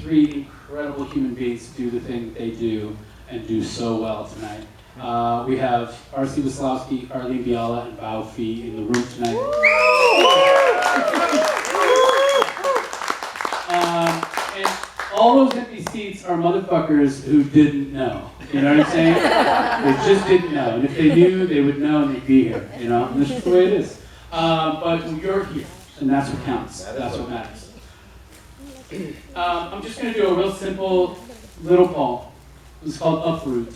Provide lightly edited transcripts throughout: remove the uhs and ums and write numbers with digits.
three incredible human beings to do the thing that they do and do so well tonight. We have RC Weslowski, Arlene Biala, and Bao Phi in the room tonight. And all those empty seats are motherfuckers who didn't know. You know what I'm saying? They just didn't know. And if they knew, they would know and they'd be here. You know? And that's just the way it is. But you're here, and that's what counts. That's what matters. I'm just going to do a real simple little poem. It's called Uproot.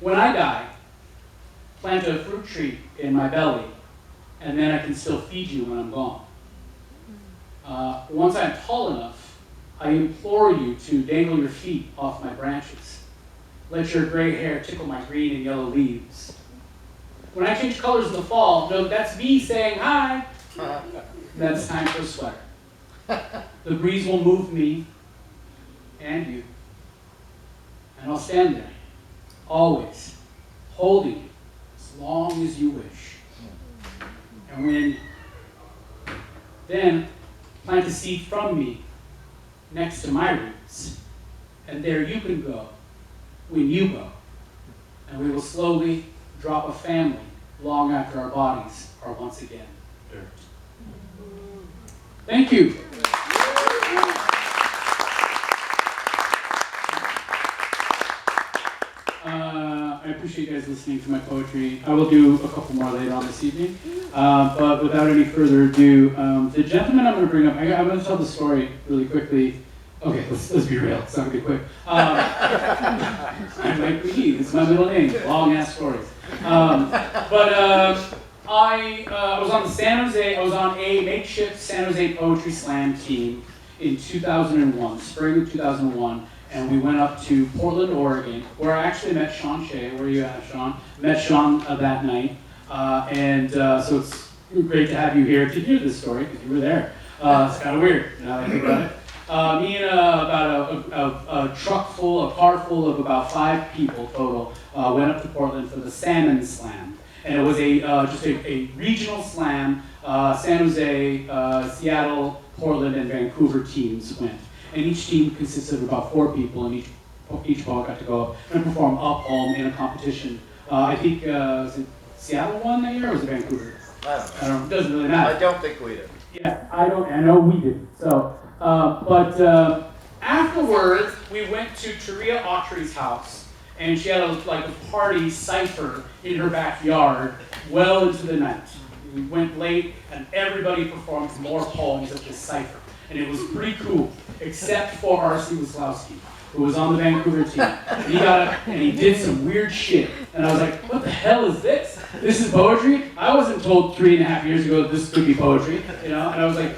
When I die, plant a fruit tree in my belly, and then I can still feed you when I'm gone. Once I'm tall enough, I implore you to dangle your feet off my branches. Let your gray hair tickle my green and yellow leaves. When I change colors in the fall, know that's me saying hi. Then it's time for a sweater. The breeze will move me and you. And I'll stand there, always, holding you, as long as you wish. And then plant a seed from me next to my roots. And there you can go when you go. And we will slowly drop a family long after our bodies are once again dirt. Thank you. I appreciate you guys listening to my poetry. I will do a couple more later on this evening. But without any further ado, the gentleman I'm going to bring up, I'm going to tell the story really quickly. Okay, let's be real. It's not going to be quick. I'm Mike McGee. It's my middle name. Long-ass stories. I was on the San Jose, I was on a makeshift San Jose Poetry Slam team in 2001, spring of 2001, and we went up to Portland, Oregon, where I actually met Sean Shea. Where are you at, Sean? Met Sean that night, so it's great to have you here to hear this story, because you were there. It's kind of weird, now that I think about it. Me and about a car full of about 5 people total went up to Portland for the Salmon Slam. And it was just a regional slam. San Jose, Seattle, Portland, and Vancouver teams went. And each team consisted of about 4 people, and each poet got to go up and perform a poem in a competition. I think, was it Seattle won that year, or was it Vancouver? I don't know. It doesn't really matter. I don't think we did. Yeah, I know we didn't. So, afterwards, we went to Taria Autry's house, and she had a party cipher in her backyard well into the night. We went late, and everybody performed more poems at this cipher. And it was pretty cool, except for RC Weslowski, who was on the Vancouver team. And he got up and he did some weird shit. And I was like, what the hell is this? This is poetry? I wasn't told 3.5 years ago that this could be poetry, you know? And I was like,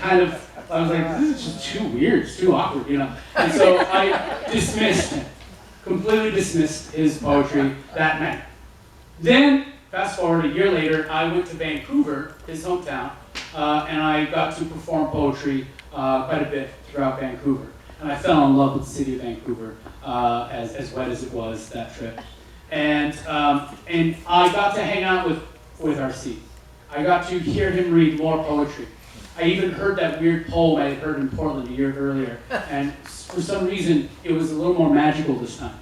this is just too weird, it's too awkward, you know? And so I completely dismissed his poetry that night. Then, fast forward a year later, I went to Vancouver, his hometown, and I got to perform poetry quite a bit throughout Vancouver. And I fell in love with the city of Vancouver, as wet as it was that trip. And I got to hang out with RC. I got to hear him read more poetry. I even heard that weird poem I had heard in Portland a year earlier. And for some reason, it was a little more magical this time.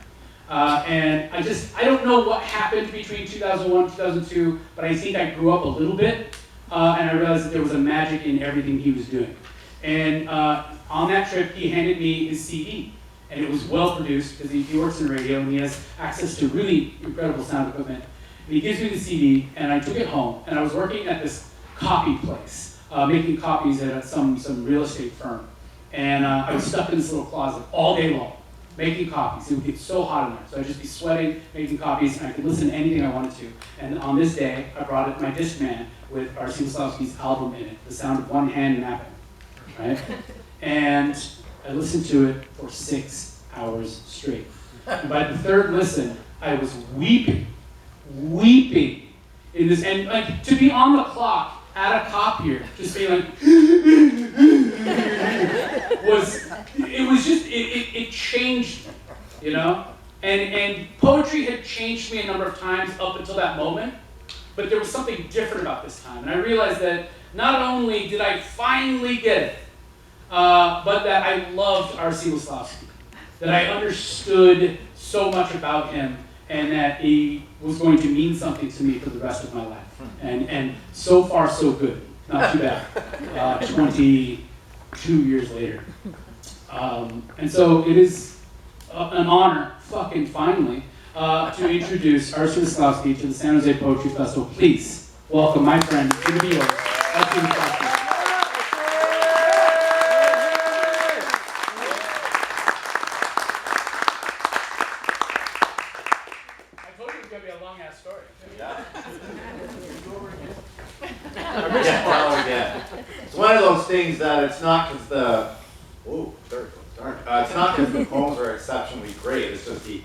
And I don't know what happened between 2001 and 2002, but I think I grew up a little bit, and I realized that there was a magic in everything he was doing. And on that trip, he handed me his CD, and it was well produced, because he works in radio, and he has access to really incredible sound equipment. And he gives me the CD, and I took it home, and I was working at this copy place, making copies at some real estate firm. And I was stuck in this little closet all day long, making copies. It would get so hot in there. So I'd just be sweating, making copies, and I could listen to anything I wanted to. And on this day, I brought my Discman with RC Weslowski's album in it, The Sound of One Hand Napping, right? And I listened to it for 6 hours straight. And by the third listen, I was weeping in this, and to be on the clock at a copier, just being it changed me, you know? And poetry had changed me a number of times up until that moment, but there was something different about this time. And I realized that not only did I finally get it, but that I loved RC Weslowski, that I understood so much about him, and that he was going to mean something to me for the rest of my life. And so far, so good. Not too bad. 22 years later. And so it is an honor, fucking finally, to introduce RC Weslowski to the San Jose Poetry Festival. Please welcome my friend, RC Weslowski. It's one of those things that it's not because it's not because the poems are exceptionally great. It's just he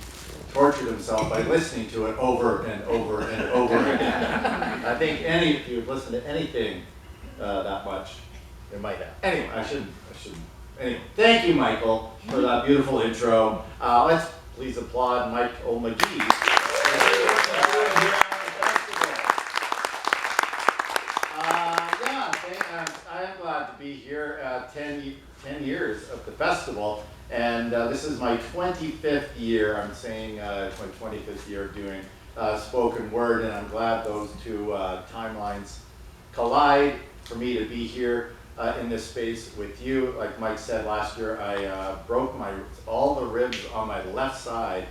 tortured himself by listening to it over and over and over again. I think if you listen to anything that much, it might have. Anyway, I shouldn't. Anyway, thank you, Michael, for that beautiful intro. Let's please applaud Michael McGee. I am glad to be here 10 years of the festival, and this is my 25th year. I'm saying my 25th year of doing spoken word, and I'm glad those two timelines collide for me to be here in this space with you. Like Mike said, last year I broke all the ribs on my left side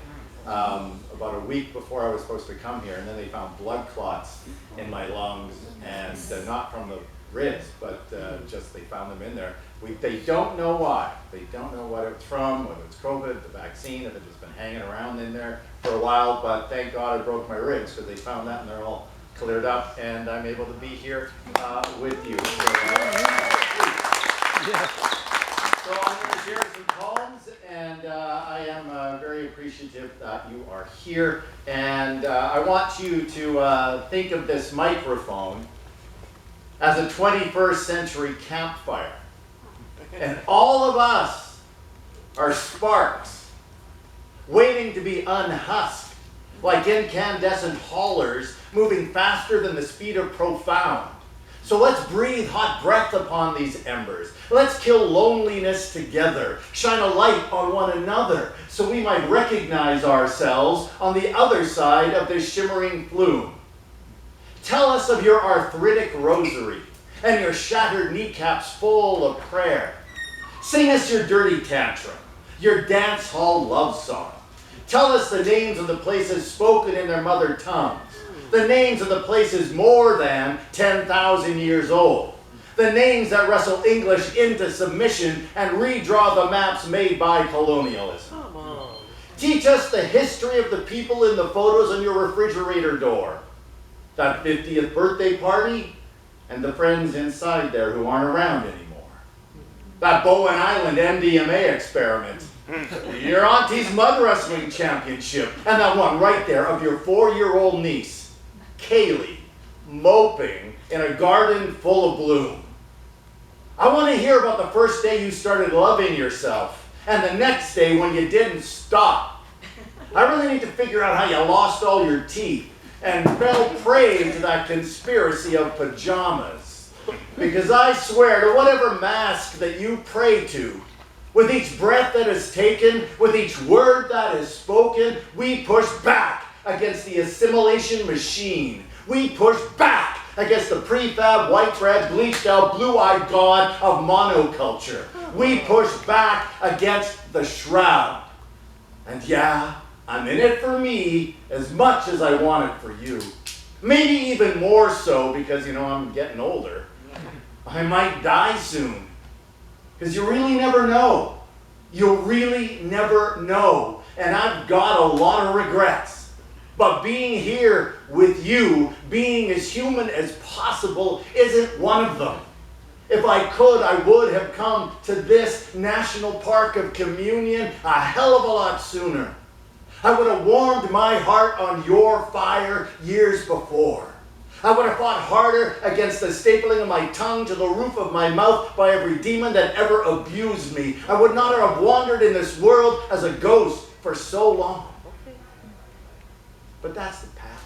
about a week before I was supposed to come here, and then they found blood clots in my lungs, and not from the ribs, but just they found them in there. They don't know why. They don't know what it's from, whether it's COVID, the vaccine, if it's just been hanging around in there for a while, but thank God I broke my ribs because they found that and they're all cleared up, and I'm able to be here with you. So I'm going to share some poems, and I am very appreciative that you are here, and I want you to think of this microphone as a 21st century campfire. And all of us are sparks waiting to be unhusked, like incandescent haulers moving faster than the speed of profound. So let's breathe hot breath upon these embers. Let's kill loneliness together, shine a light on one another, so we might recognize ourselves on the other side of this shimmering flume. Tell us of your arthritic rosary and your shattered kneecaps full of prayer. Sing us your dirty tantrum, your dance hall love song. Tell us the names of the places spoken in their mother tongues, the names of the places more than 10,000 years old, the names that wrestle English into submission and redraw the maps made by colonialism. Teach us the history of the people in the photos on your refrigerator door, that 50th birthday party, and the friends inside there who aren't around anymore. That Bowen Island MDMA experiment, your auntie's mud wrestling championship, and that one right there of your 4-year-old niece, Kaylee, moping in a garden full of bloom. I want to hear about the first day you started loving yourself, and the next day when you didn't stop. I really need to figure out how you lost all your teeth and fell prey to that conspiracy of pajamas. Because I swear to whatever mask that you pray to, with each breath that is taken, with each word that is spoken, we push back against the assimilation machine. We push back against the prefab, white bread, bleached out, blue-eyed god of monoculture. We push back against the shroud. And yeah, I'm in it for me as much as I want it for you. Maybe even more so because, I'm getting older. I might die soon. Because you really never know. You'll really never know. And I've got a lot of regrets. But being here with you, being as human as possible, isn't one of them. If I could, I would have come to this National Park of Communion a hell of a lot sooner. I would have warmed my heart on your fire years before. I would have fought harder against the stapling of my tongue to the roof of my mouth by every demon that ever abused me. I would not have wandered in this world as a ghost for so long. But that's the past.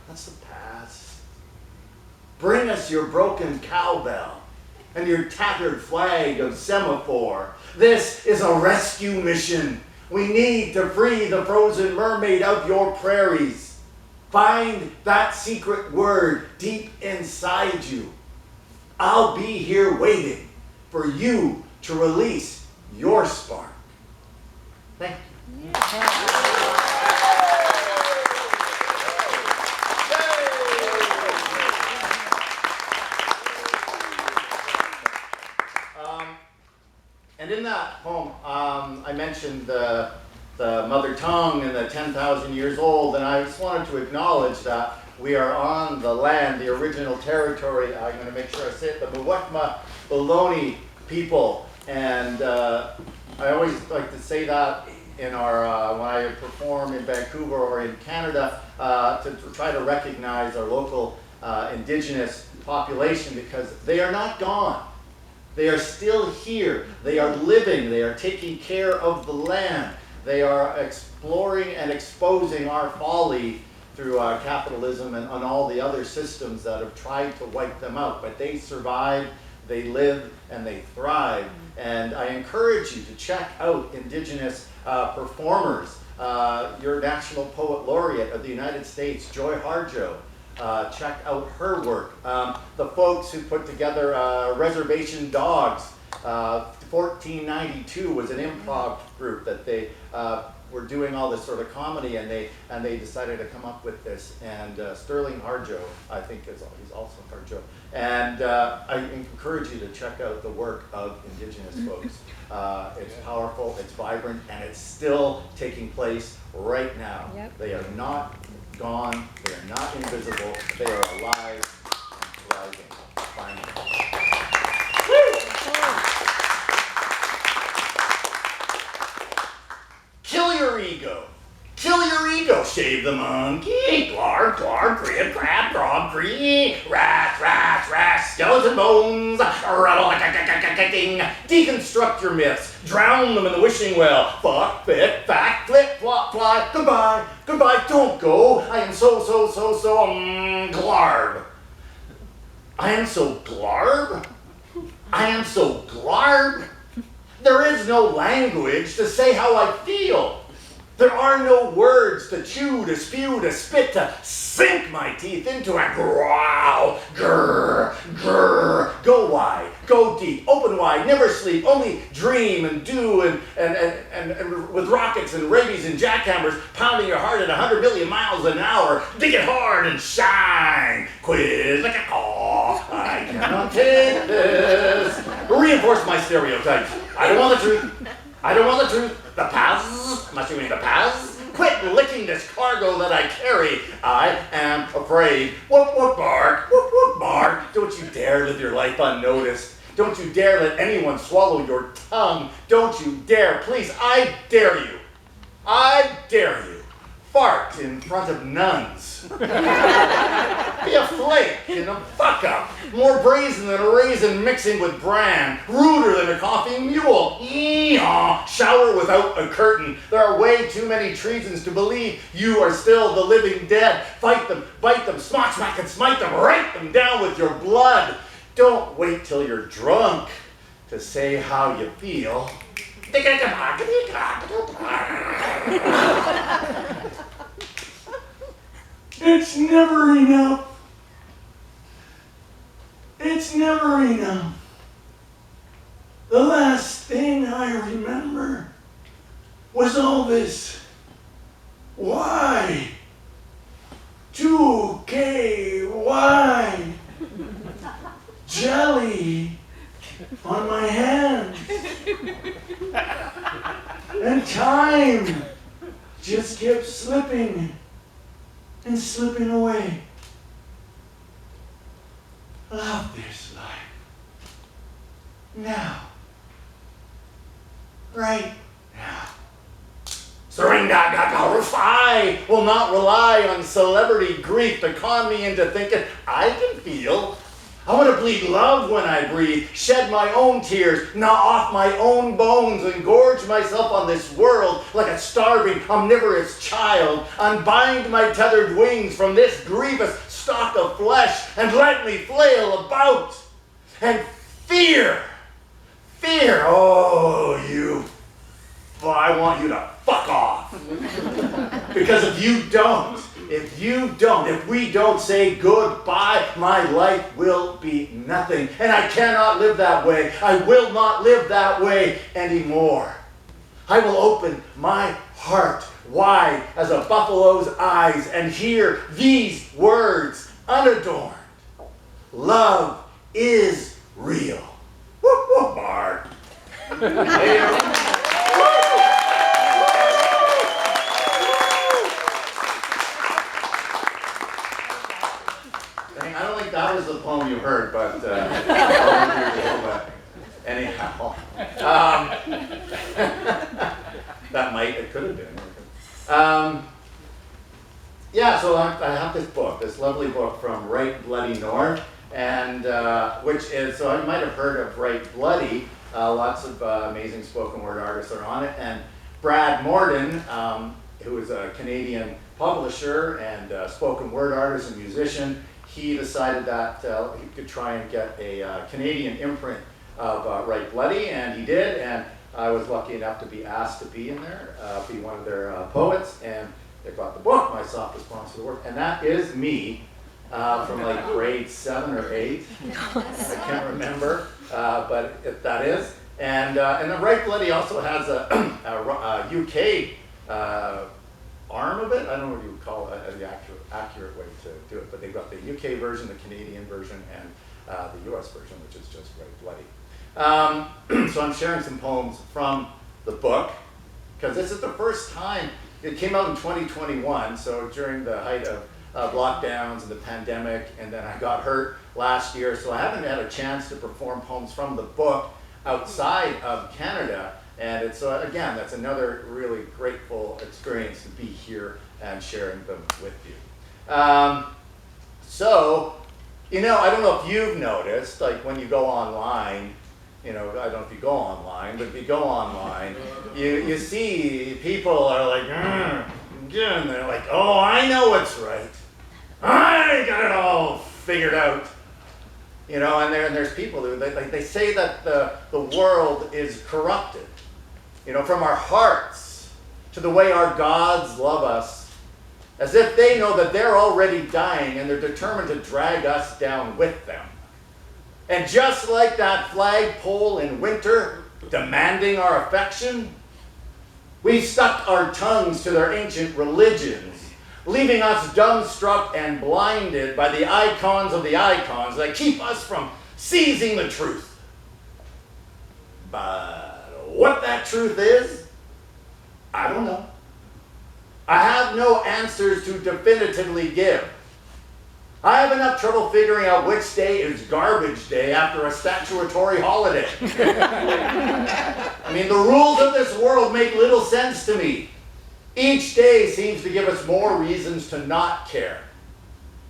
That's the past. Bring us your broken cowbell. and your tattered flag of semaphore. This is a rescue mission. We need to free the frozen mermaid of your prairies. Find that secret word deep inside you. I'll be here waiting for you to release your spark. Thank you. And in that poem, I mentioned the mother tongue and the 10,000 years old, and I just wanted to acknowledge that we are on the land, the original territory. I'm going to make sure I say it, the Muwekma Ohlone people. And I always like to say that in our when I perform in Vancouver or in Canada to try to recognize our local indigenous population, because they are not gone. They are still here. They are living. They are taking care of the land. They are exploring and exposing our folly through capitalism and all the other systems that have tried to wipe them out. But they survive, they live, and they thrive. And I encourage you to check out Indigenous performers. Your National Poet Laureate of the United States, Joy Harjo. Check out her work. The folks who put together Reservation Dogs, 1492 was an improv group that they were doing all this sort of comedy, and they decided to come up with this. And Sterling Harjo, I think he's also Harjo. And I encourage you to check out the work of Indigenous folks. It's powerful, it's vibrant, and it's still taking place right now. Yep. They are not gone, they are not invisible, they are alive and thriving. Finally. Kill your ego. Kill your ego. Shave the monkey. Glarg, glarg, grib, crab, grog, gree. Rat, rat, rat. Skeleton bones. Deconstruct your myths. Drown them in the wishing well. Fuck, fit, fact, flip, flop, fly. Goodbye, goodbye, don't go. I am so glarb. I am so glarb. I am so glarb. There is no language to say how I feel. There are no words to chew, to spew, to spit, to sink my teeth into and growl. Grr, grr. Go wide, go deep, open wide, never sleep, only dream and do and with rockets and rabies and jackhammers pounding your heart at 100 million miles an hour. Dig it hard and shine. Quiz like a call. I cannot take this. Reinforce my stereotypes. I don't want the truth. I don't want the truth. The paths, must you mean the paths? Quit licking this cargo that I carry. I am afraid. Whoop, whoop, bark. Whoop, whoop, bark. Don't you dare live your life unnoticed. Don't you dare let anyone swallow your tongue. Don't you dare. Please, I dare you. I dare you. Fart in front of nuns. Be a flake and a fuck-up. More brazen than a raisin mixing with bran. Ruder than a coughing mule. Eeyaw. Shower without a curtain. There are way too many treasons to believe you are still the living dead. Fight them, bite them, smack, smack, and smite them. Write them down with your blood. Don't wait till you're drunk to say how you feel. It's never enough. It's never enough. The last thing I remember was all this. Why? 2KY. Jelly on my hands. And time just kept slipping and slipping away. Love this life. Now. Right now. I will not rely on celebrity grief to con me into thinking I can feel. I want to bleed love when I breathe, shed my own tears, gnaw off my own bones, and gorge myself on this world like a starving, omnivorous child. Unbind my tethered wings from this grievous stalk of flesh, and let me flail about and Fear. Fear. Oh, I want you to fuck off. Because if we don't say goodbye, my life will be nothing. And I cannot live that way. I will not live that way anymore. I will open my heart wide as a buffalo's eyes and hear these words unadorned. Love is real. Whoop, whoop, Mark. I don't think that was the poem you heard, but anyhow. It could have been. Yeah, so I have this book, this lovely book from Right Bloody North, and which is, so you might have heard of Right Bloody, lots of amazing spoken word artists are on it, and Brad Morden, who is a Canadian publisher and spoken word artist and musician, he decided that he could try and get a Canadian imprint of Right Bloody, and he did, and I was lucky enough to be asked to be in there, be one of their poets, and they brought the book, my soft response to the work, and that is me from like grade 7 or 8. I can't remember, but that is. And the Right Bloody also has a UK arm of it. I don't know what you would call it, the accurate way to do it, but they've got the UK version, the Canadian version, and the US version, which is just Right Bloody. So I'm sharing some poems from the book, because this is the first time, it came out in 2021, so during the height of lockdowns and the pandemic, and then I got hurt last year, so I haven't had a chance to perform poems from the book outside of Canada, and it's, again, that's another really grateful experience to be here and sharing them with you. So, I don't know if you've noticed, like when you go online, I don't know if you go online, but if you go online, you see people are like, and they're like, oh, I know what's right. I got it all figured out. And there's people who, they say that the world is corrupted. From our hearts to the way our gods love us, as if they know that they're already dying and they're determined to drag us down with them. And just like that flagpole in winter, demanding our affection, we stuck our tongues to their ancient religions, leaving us dumbstruck and blinded by the icons of the icons that keep us from seizing the truth. But what that truth is, I don't know. I have no answers to definitively give. I have enough trouble figuring out which day is garbage day after a statutory holiday. The rules of this world make little sense to me. Each day seems to give us more reasons to not care,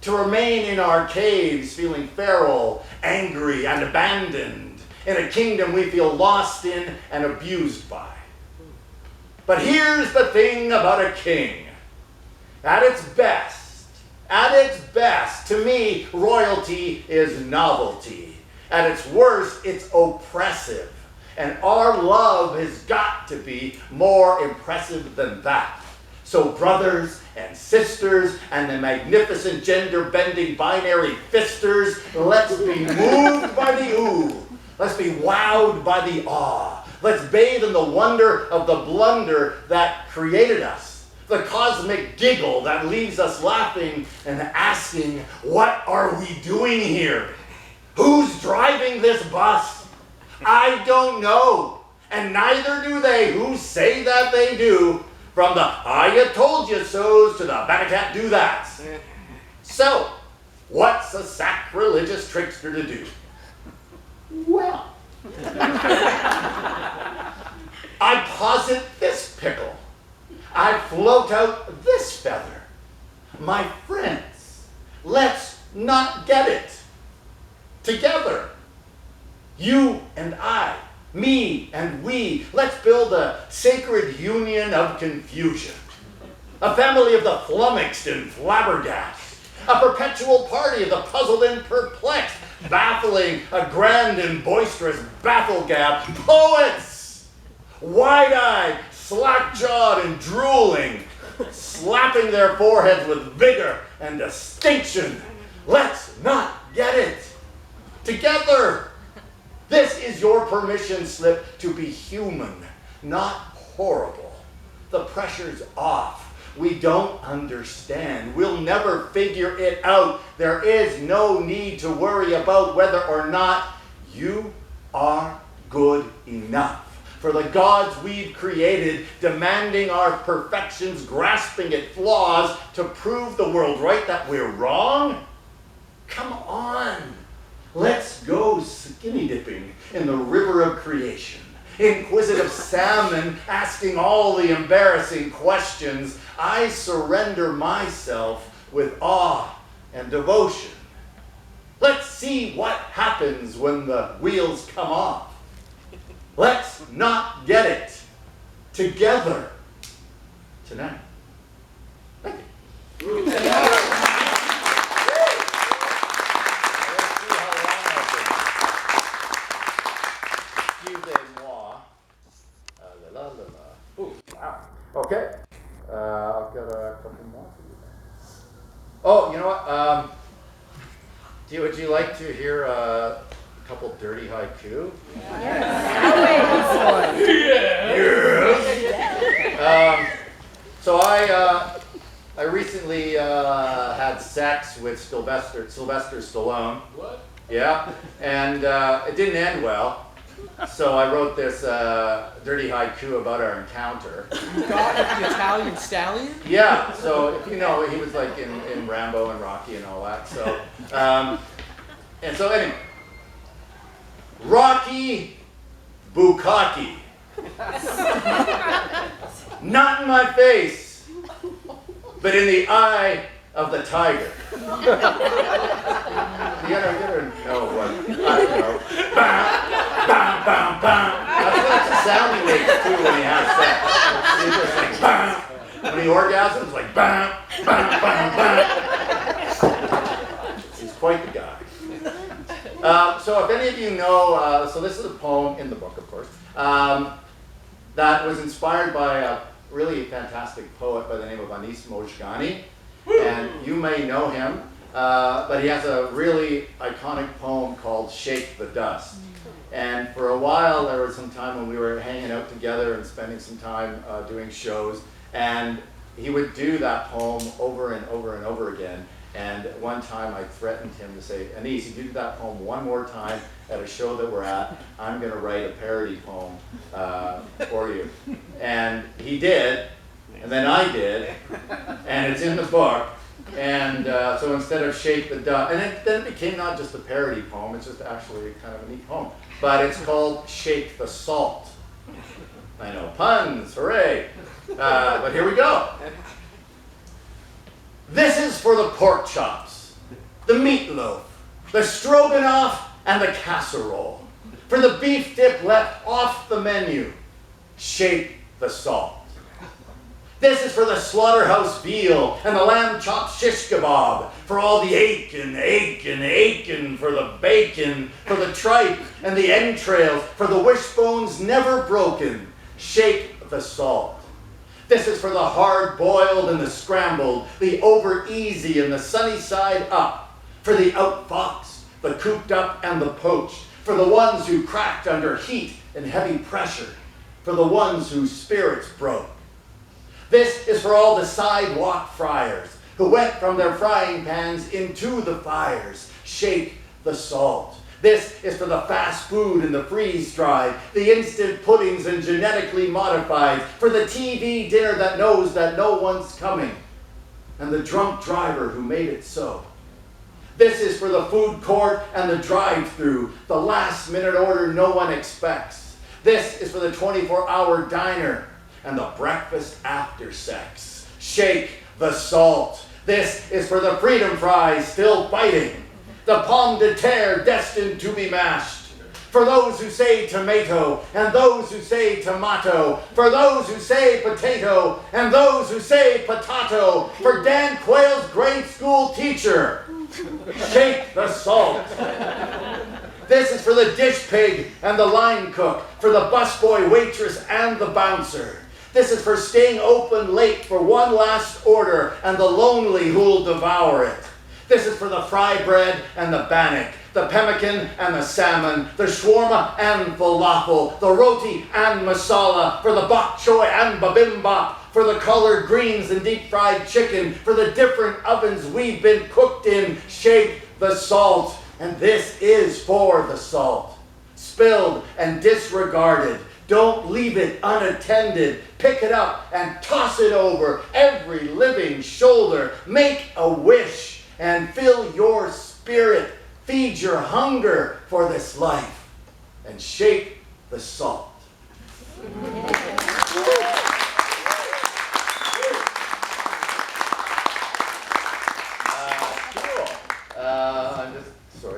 to remain in our caves feeling feral, angry, and abandoned, in a kingdom we feel lost in and abused by. But here's the thing about a king. At its best, to me, royalty is novelty. At its worst, it's oppressive. And our love has got to be more impressive than that. So brothers and sisters and the magnificent gender-bending binary fisters, let's be moved by the ooh. Let's be wowed by the awe. Let's bathe in the wonder of the blunder that created us. The cosmic giggle that leaves us laughing and asking, what are we doing here? Who's driving this bus? I don't know, and neither do they who say that they do, from the I told you so's to the bat-a-tat do that's. So, what's a sacrilegious trickster to do? Well, I posit this pickle. I float out this feather. My friends, let's not get it. Together. You and I, me and we, let's build a sacred union of confusion. A family of the flummoxed and flabbergasted. A perpetual party of the puzzled and perplexed. baffling, a grand and boisterous baffle-gab. Poets! Wide-eyed, slack-jawed, and drooling, slapping their foreheads with vigor and distinction. Let's not get it. Together. This is your permission slip to be human, not horrible. The pressure's off. We don't understand. We'll never figure it out. There is no need to worry about whether or not you are good enough. For the gods we've created, demanding our perfections, grasping at flaws to prove the world right that we're wrong? Come on. Let's go skinny dipping in the river of creation. Inquisitive salmon asking all the embarrassing questions. I surrender myself with awe and devotion. Let's see what happens when the wheels come off. Let's not get it together tonight. Thank you. Okay, I've got a couple more for you. Oh, you know what? Would you like to hear a couple dirty haiku? Yes. So I recently had sex with Sylvester Stallone. What? Yeah, and it didn't end well. So I wrote this dirty haiku about our encounter. God of the Italian stallion? Yeah, so he was like in Rambo and Rocky and all that. So, and so anyway, Rocky Bukkake. Not in my face, but in the eye of the tiger. You gotta know what, I don't know. Bam, bam, bam, bam. That's the sound he makes too when he has sex. He's just like bam. When he orgasms, like bam, bam, bam, bam. He's quite the guy. So if any of you know, so this is a poem in the book, of course, that was inspired by a really fantastic poet by the name of Anis Mojgani. And you may know him, but he has a really iconic poem called Shake the Dust. And for a while, there was some time when we were hanging out together and spending some time doing shows, and he would do that poem over and over and over again. And one time I threatened him to say, Anis, if you do that poem one more time at a show that we're at, I'm going to write a parody poem for you. And he did, and then I did, and it's in the book. And so instead of Shake the Dust, and then it became not just a parody poem, it's just actually kind of a neat poem. But it's called Shake the Salt. I know, puns, hooray. But here we go. This is for the pork chops, the meatloaf, the stroganoff, and the casserole. For the beef dip left off the menu, shake the salt. This is for the slaughterhouse veal and the lamb chop shish kebab. For all the aching for the bacon, for the tripe and the entrails, for the wishbones never broken, shake the salt. This is for the hard-boiled and the scrambled, the over-easy and the sunny side up, for the outfoxed, the cooped up and the poached, for the ones who cracked under heat and heavy pressure, for the ones whose spirits broke. This is for all the sidewalk friars who went from their frying pans into the fires, shake the salt. This is for the fast food and the freeze-dried, the instant puddings and genetically modified, for the TV dinner that knows that no one's coming, and the drunk driver who made it so. This is for the food court and the drive-thru, the last-minute order no one expects. This is for the 24-hour diner and the breakfast after sex. Shake the salt. This is for the freedom fries still fighting, the pomme de terre destined to be mashed. For those who say tomato and those who say tomato. For those who say potato and those who say potato. For Dan Quayle's grade school teacher Shake the salt. This is for the dish pig and the line cook, for the busboy, waitress, and the bouncer. This is for staying open late for one last order and the lonely who'll devour it. This is for the fry bread and the bannock, the pemmican and the salmon, the shawarma and falafel, the roti and masala, for the bok choy and bibimbap, for the collard greens and deep fried chicken, for the different ovens we've been cooked in. Shake the salt. And this is for the salt. Spilled and disregarded. Don't leave it unattended. Pick it up and toss it over every living shoulder. Make a wish and fill your spirit. Feed your hunger for this life. And shake the salt.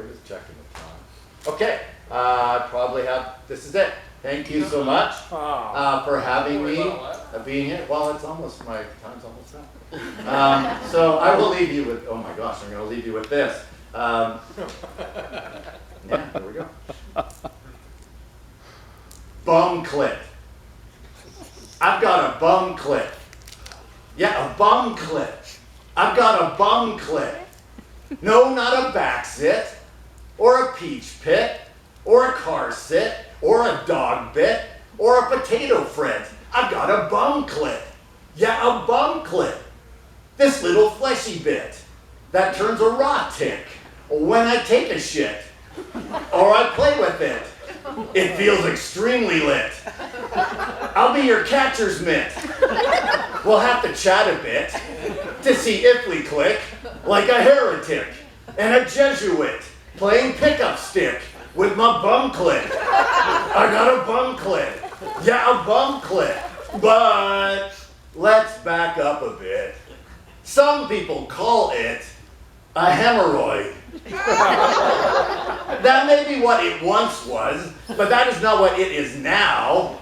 Just checking the time. Okay, I probably have, this is it. Thank you so much for having me, being here. Well, it's almost, my time's almost up. So I will leave you with, oh my gosh, I'm going to leave you with this. Yeah, here we go. Bum clit. I've got a bum clit. Yeah, a bum clit. I've got a bum clit. No, not a back sit, or a peach pit, or a car sit, or a dog bit, or a potato frit. I've got a bum clit. Yeah, a bum clit. This little fleshy bit that turns a raw tick when I take a shit, or I play with it. It feels extremely lit. I'll be your catcher's mitt. We'll have to chat a bit to see if we click like a heretic and a Jesuit playing pickup stick with my bum clit. I got a bum clit. Yeah, a bum clit. But let's back up a bit. Some people call it a hemorrhoid. That may be what it once was, but that is not what it is now.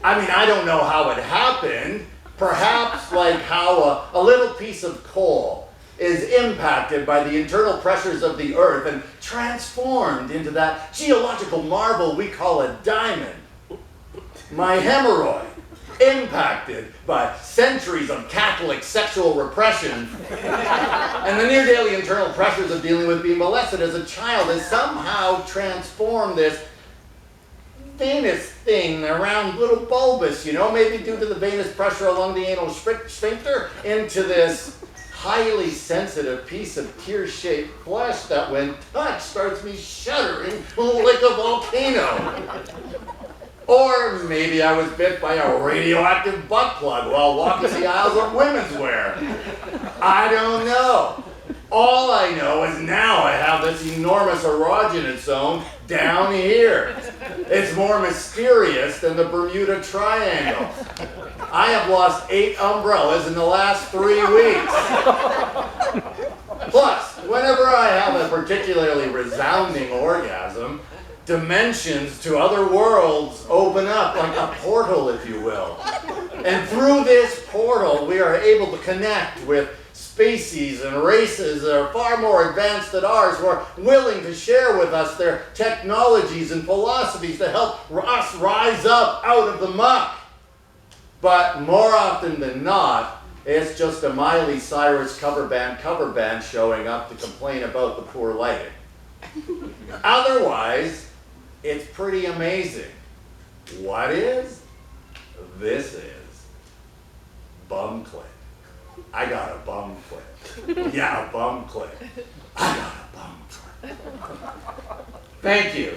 I mean, I don't know how it happened. Perhaps like how a little piece of coal is impacted by the internal pressures of the earth and transformed into that geological marvel we call a diamond. My hemorrhoid, impacted by centuries of Catholic sexual repression and the near daily internal pressures of dealing with being molested as a child, has somehow transformed this venous thing around little bulbous, you know, maybe due to the venous pressure along the anal sphincter, into this highly sensitive piece of tear-shaped flesh that when touched starts me shuddering like a volcano. Or maybe I was bit by a radioactive butt plug while walking the aisles of women's wear. I don't know. All I know is now I have this enormous erogenous zone down here. It's more mysterious than the Bermuda Triangle. I have lost 8 umbrellas in the last 3 weeks. Plus, whenever I have a particularly resounding orgasm, dimensions to other worlds open up, like a portal, if you will. And through this portal, we are able to connect with species and races that are far more advanced than ours, who are willing to share with us their technologies and philosophies to help us rise up out of the muck. But more often than not, it's just a Miley Cyrus cover band showing up to complain about the poor lighting. Otherwise, it's pretty amazing. What is? This is bum clit. I got a bum clit. Yeah, a bum clit. I got a bum clit. Thank you.